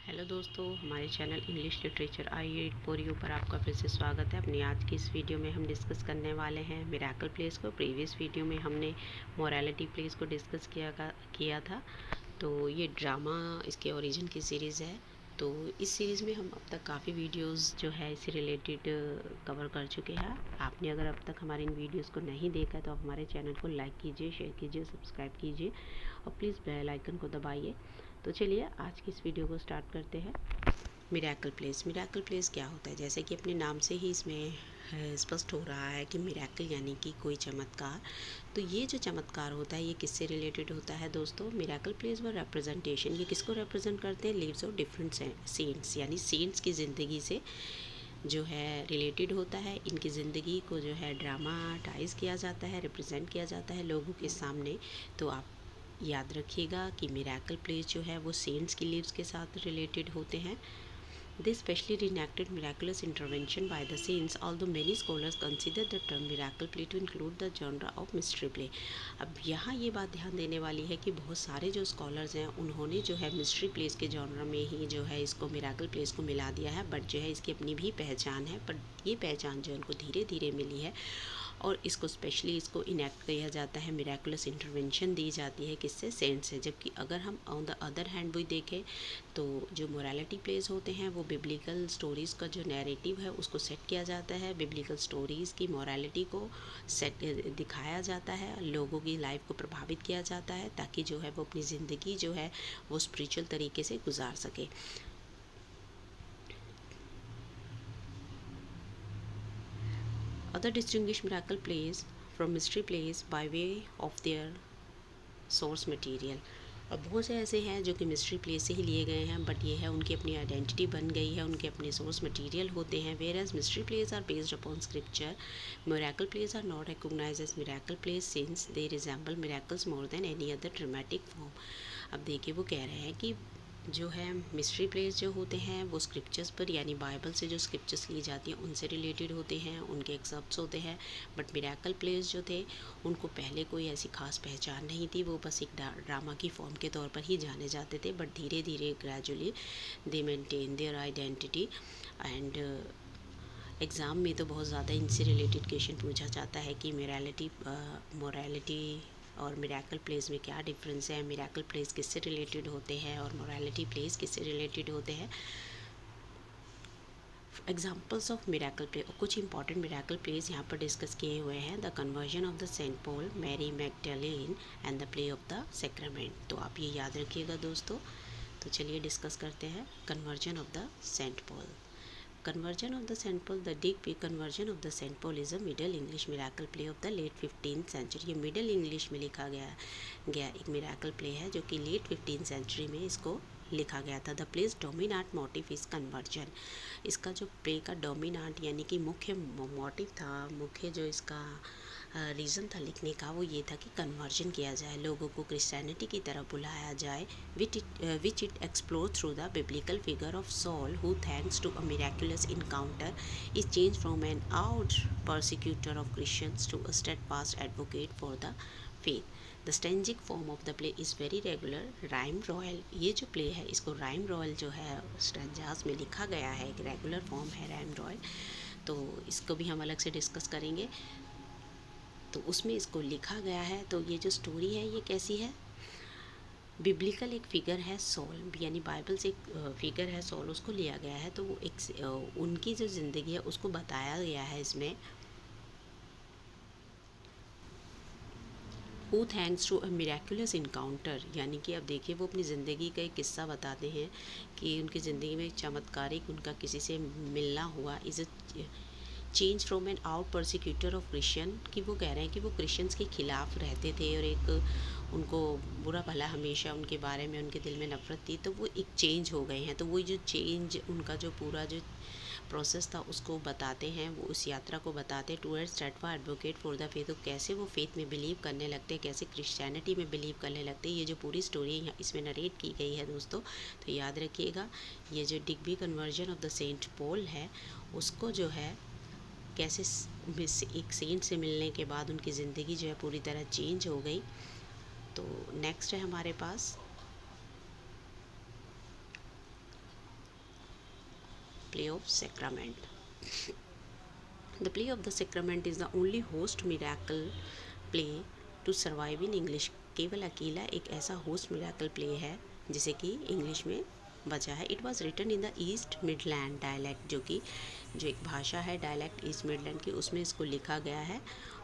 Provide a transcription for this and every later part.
Hello दोस्तों, हमारे channel English literature I read for you पर आपका फिर से स्वागत है। अपनी आज की इस वीडियो में हम डिस्कस करने वाले हैं मिरेकल प्लेस को। प्रीवियस वीडियो में हमने मोरालिटी प्लेस को डिस्कस किया था। तो ये ड्रामा इसके ओरिजिन की सीरीज़ है। तो इस सीरीज़ में हम अब तक काफ़ी वीडियोस जो है इससे रिलेटेड कवर कर चुके हैं। आपने अगर अब तक हमारे इन वीडियोस को नहीं देखा तो आप हमारे चैनल को लाइक कीजिए, शेयर कीजिए, सब्सक्राइब कीजिए और प्लीज़ बेल आइकन को दबाइए। तो चलिए आज की इस वीडियो को स्टार्ट करते हैं। मिरेकल प्लेस क्या होता है? जैसे कि अपने नाम से ही इसमें स्पष्ट हो रहा है कि मिरेकल यानी कि कोई चमत्कार। तो ये जो चमत्कार होता है ये किससे रिलेटेड होता है दोस्तों? मिरेकल प्लेस व रिप्रेजेंटेशन, ये किसको रिप्रेजेंट करते हैं? लिव्स ऑफ डिफरेंट सेंट्स, यानी सेंट्स की ज़िंदगी से जो है रिलेटेड होता है। इनकी ज़िंदगी को जो है ड्रामाटाइज किया जाता है, रिप्रेजेंट किया जाता है लोगों के सामने। तो आप याद रखिएगा कि मिरेकल प्लेस जो है वो सेंट्स की लिव्स के साथ रिलेटेड होते हैं। They specially reenacted miraculous intervention by the saints, although many scholars consider the term miracle play to include the genre of mystery play. अब यहाँ ये बात ध्यान देने वाली है कि बहुत सारे जो स्कॉलर्स हैं उन्होंने जो है मिस्ट्री प्लेस के जॉनरा में ही जो है इसको मिराकल प्लेस को मिला दिया है। बट जो है इसकी अपनी भी पहचान है, पर ये पहचान जो है उनको धीरे धीरे मिली है और इसको स्पेशली इसको इनेक्ट किया जाता है, मिराकुलस इंटरवेंशन दी जाती है किससे? सेंट से। जबकि अगर हम ऑन द अदर हैंड भी देखें तो जो मोरालिटी प्लेस होते हैं वो बिब्लिकल स्टोरीज़ का जो नैरेटिव है उसको सेट किया जाता है, बिब्लिकल स्टोरीज़ की मोरालिटी को सेट दिखाया जाता है, लोगों की लाइफ को प्रभावित किया जाता है ताकि जो है वो अपनी ज़िंदगी जो है वो स्पिरिचुअल तरीके से गुजार सके। Other distinguish miracle plays from mystery plays by way of their source material. अब बहुत से ऐसे हैं जो कि मिस्ट्री प्लेस से ही लिए गए हैं, बट ये है उनकी अपनी आइडेंटिटी बन गई है, उनके अपने सोर्स मटेरियल होते हैं। Whereas mystery plays are based upon scripture, miracle plays are not recognised as miracle plays since they resemble miracles more than any other dramatic form. अब देखिए वो कह रहे हैं कि जो है मिस्ट्री प्लेस जो होते हैं वो स्क्रिप्चर्स पर, यानी बाइबल से जो स्क्रिप्चर्स ली जाती हैं उनसे रिलेटेड होते हैं, उनके एक्सेप्ट्स होते हैं। बट मिरेकल प्लेस जो थे उनको पहले कोई ऐसी खास पहचान नहीं थी, वो बस एक ड्रामा की फॉर्म के तौर पर ही जाने जाते थे। बट धीरे धीरे gradually they maintain their identity. And exam में तो बहुत ज़्यादा इनसे रिलेटेड क्वेश्चन पूछा जाता है कि मोरालिटी और मिरेकल प्लेस में क्या डिफरेंस है, मिरेकल प्लेस किससे रिलेटेड होते हैं और मोरालिटी प्लेस किससे रिलेटेड होते हैं। एग्जाम्पल्स ऑफ मिरेकल प्ले, कुछ इंपॉर्टेंट मिरेकल प्लेस यहाँ पर डिस्कस किए हुए हैं। The conversion of the Saint Paul, Mary Magdalene and the play of the sacrament. तो आप ये याद रखिएगा दोस्तों। तो चलिए डिस्कस करते हैं conversion of the Saint Paul. Conversion of the St. Paul, the Digby conversion of the St. Paul is a Middle English miracle play of the late 15th century। ये मिडल इंग्लिश में लिखा गया एक miracle play है जो कि late 15th century में इसको लिखा गया था। The plays dominant motive is conversion. इसका जो प्ले का डोमिनाट यानी कि मुख्य मोटिव था, मुख्य जो इसका रीज़न था लिखने का, वो ये था कि कन्वर्जन किया जाए, लोगों को क्रिश्चियनिटी की तरफ बुलाया जाए, which it explore through the biblical figure of Saul who thanks to a miraculous encounter is change from an out persecutor of Christians to a steadfast advocate for the faith. The stanzaic form of the play is very regular rhyme royal. ये जो play है इसको rhyme royal जो है stanzas में लिखा गया है, एक रेगुलर फॉर्म है राइम रॉयल। तो इसको भी हम अलग से डिस्कस करेंगे। तो उसमें इसको लिखा गया है। तो ये जो स्टोरी है ये कैसी है? बिब्लिकल एक फिगर है सॉल, यानी बाइबल से एक फिगर है सॉल, उसको लिया गया है। तो वो एक उनकी जो ज़िंदगी है उसको बताया गया है इसमें। Who thanks to a miraculous encounter, यानी कि अब देखिए वो अपनी ज़िंदगी का एक किस्सा बताते हैं कि उनकी ज़िंदगी में एक चमत्कारिक उनका किसी से मिलना हुआ। Is a change from an out persecutor of Christian, कि वो कह रहे हैं कि वो क्रिश्चियंस के ख़िलाफ़ रहते थे और एक उनको बुरा भला हमेशा उनके बारे में उनके दिल में नफ़रत थी। तो वो एक चेंज हो गए हैं। तो वो जो चेंज उनका जो पूरा जो प्रोसेस था उसको बताते हैं, वो उस यात्रा को बताते हैं towards steadfast advocate for the faith. तो कैसे वो फेथ में बिलीव करने लगते हैं, कैसे क्रिश्चियनिटी में बिलीव करने लगते हैं। ये जो पूरी स्टोरी इसमें नरेट की गई है दोस्तों, तो याद रखिएगा। ये जो Digby conversion of the Saint Paul है उसको जो है कैसे एक सेंट से मिलने के बाद उनकी ज़िंदगी जो है पूरी तरह चेंज हो गई। तो नेक्स्ट है हमारे पास play of Sacrament. The play of the Sacrament is the only host miracle play to survive in English. केवल अकेला एक ऐसा होस्ट मिराकल प्ले है जिसे कि इंग्लिश में बचा है. It was written in the East Midland dialect, जो एक भाषा है डायलैक्ट ईस्ट मिडलैंड की, उसमें इसको लिखा गया है.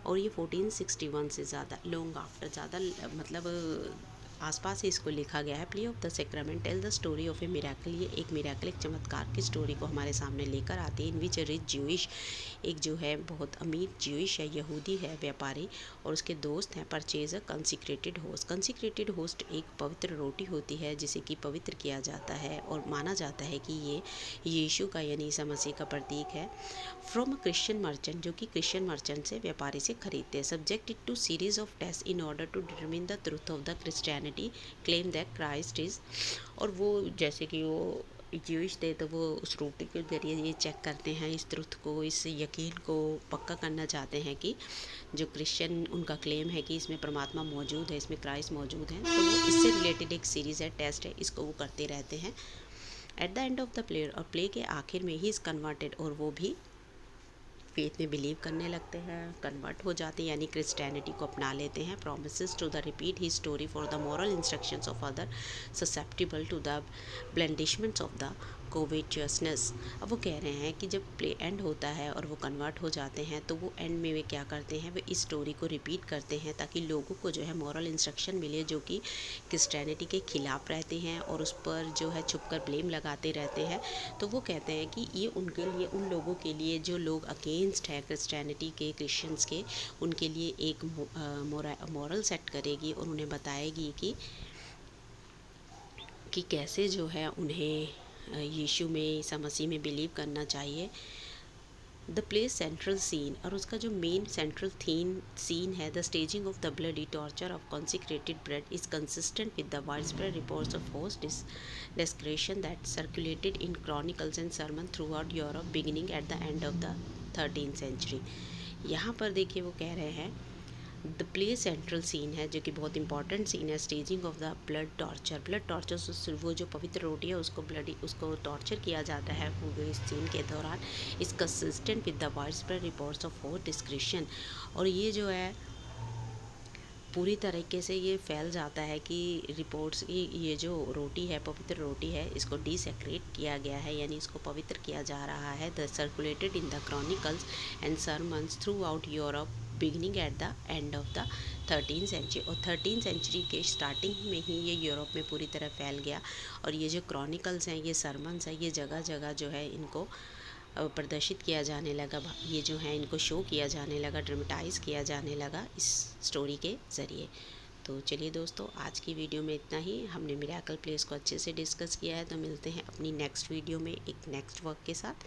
और ये 1461 से ज़्यादा लॉन्ग आफ्टर, ज़्यादा मतलब आसपास ही इसको लिखा गया है. Play of the sacrament tell the story of a miracle. ये एक मिराकल, एक चमत्कार की स्टोरी को हमारे सामने लेकर आती है. इन विच रिच ज्यूइश, एक जो है बहुत अमीर ज्यूइश है, यहूदी है व्यापारी, और उसके दोस्त हैं परचेज अ कंसिक्रेटेड होस्ट. कंसिक्रेटेड होस्ट एक पवित्र रोटी होती है जिसे कि पवित्र किया जाता है और माना जाता है कि ये यीशु का यानी ईसा मसीह का प्रतीक है. फ्रॉम अ क्रिश्चियन मर्चेंट, जो कि क्रिश्चियन मर्चेंट से, व्यापारी से खरीदते हैं. Subjected to series of test in order to determine the truth of the Christianity claim that Christ is. और वो जैसे कि वो ज्यूइश थे तो वो उस रोटी के जरिए ये चेक करते हैं, इस ट्रुथ को, इस यकीन को पक्का करना चाहते हैं कि जो क्रिश्चियन उनका क्लेम है कि इसमें परमात्मा मौजूद है, इसमें क्राइस्ट मौजूद है, तो वो इससे रिलेटेड एक सीरीज़ है, टेस्ट है, इसको वो करते रहते हैं. Eight the end of the play, और प्ले के आखिर में ही इज़ कन्वर्टेड, और वो भी फेथ में बिलीव करने लगते हैं, कन्वर्ट हो जाते हैं, यानी क्रिश्चियनिटी को अपना लेते हैं. Promises to the repeat he story for the moral instructions of other susceptible to the blandishments of the covetousness. अब वो कह रहे हैं कि जब प्ले एंड होता है और वो कन्वर्ट हो जाते हैं तो वो एंड में वे क्या करते हैं, वे इस स्टोरी को रिपीट करते हैं ताकि लोगों को जो है मॉरल इंस्ट्रक्शन मिले जो कि क्रिश्चियनिटी के खिलाफ रहते हैं और उस पर जो है छुपकर ब्लेम लगाते रहते हैं. तो वो कहते हैं कि ये उनके लिए, उन लोगों के लिए जो लोग अगेंस्ट है क्रिश्चियनिटी के, क्रिश्चियंस के, उनके लिए एक मॉरल सेट करेगी और उन्हें बताएगी कि कैसे जो है उन्हें यीशु में, ईसा मसीह में बिलीव करना चाहिए. द प्ले सेंट्रल सीन, और उसका जो मेन सेंट्रल सीन है, the staging of the bloody torture of consecrated bread is consistent with the wide spread reports of host desecration that circulated in chronicles and sermon throughout Europe beginning at the end of the 13th century. यहाँ पर देखिए वो कह रहे हैं the play central scene है जो कि बहुत इंपॉर्टेंट सीन है. Staging of the blood torture, वो जो पवित्र रोटी है उसको टॉर्चर किया जाता है वो इस सीन के दौरान. इस consistent with the wide spread reports of host description, और ये जो है पूरी तरीके से ये फैल जाता है कि रिपोर्ट्स की ये जो रोटी है, पवित्र रोटी है, इसको डिसेक्रेट किया गया है, यानी इसको पवित्र किया जा रहा है. The circulated in the chronicles and sermons throughout Europe beginning at the end of the 13th century. और 13th सेंचुरी के स्टार्टिंग में ही ये यूरोप में पूरी तरह फैल गया. और ये जो क्रॉनिकल्स हैं, ये सरमन्स हैं, ये जगह जगह जो है इनको प्रदर्शित किया जाने लगा, ये जो है इनको शो किया जाने लगा, ड्रामेटाइज़ किया जाने लगा इस स्टोरी के ज़रिए. तो चलिए दोस्तों, आज की वीडियो में इतना ही. हमने मिरेकल प्लेस को अच्छे से डिस्कस किया है. तो मिलते हैं अपनी नेक्स्ट वीडियो में एक नेक्स्ट वर्क के साथ.